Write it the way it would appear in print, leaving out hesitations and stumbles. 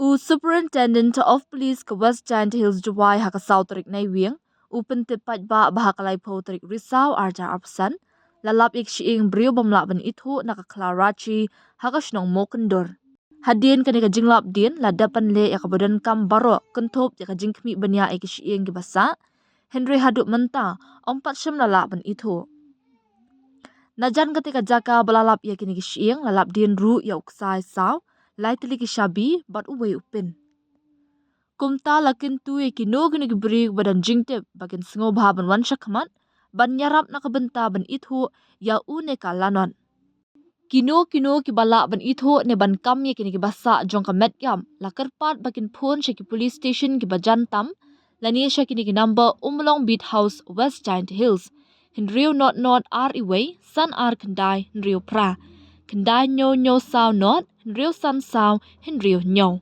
Superintendent of Police ka West Giant Hills Duwai ha ka South Tarik Naiwing, upentit pat ba bahakalay po Tarik Risaw arja arpsan, lalap ik shyieng briew bamla ban ithuh na ka khlaw Rachi ha ka shnong Mookyndur. Hadin ka ni ka jinglap din ladapan le ya ka badan kam baro kentop ya ka jingkmi banya ik shyieng ki basa, Henry haduk menta ompat syam lalap ban ithuh. Najan ketika jaka balalap ya kini ki shyieng lalap din ru ya uksai saw, lai tili ki shabi bat uwe upin. Kumta lakin tu ki no gini ki beri badan jingtip bakin sengo bahaban wan syakmat ban nyarap na kabenta ban ithuh ya une ka lanon. Kino ki balak ban ithuh ne ban kam ya kini ki basa jong ka metyam la kerpat bakin phone sya ki police station ki bajantam lani sya kini ki number Umlong Beat House West Giant Hills. Hinriu not ar iway san ar kendai hinriu pra. Kendai nyo saw not hinriu san saw hinriu nyo.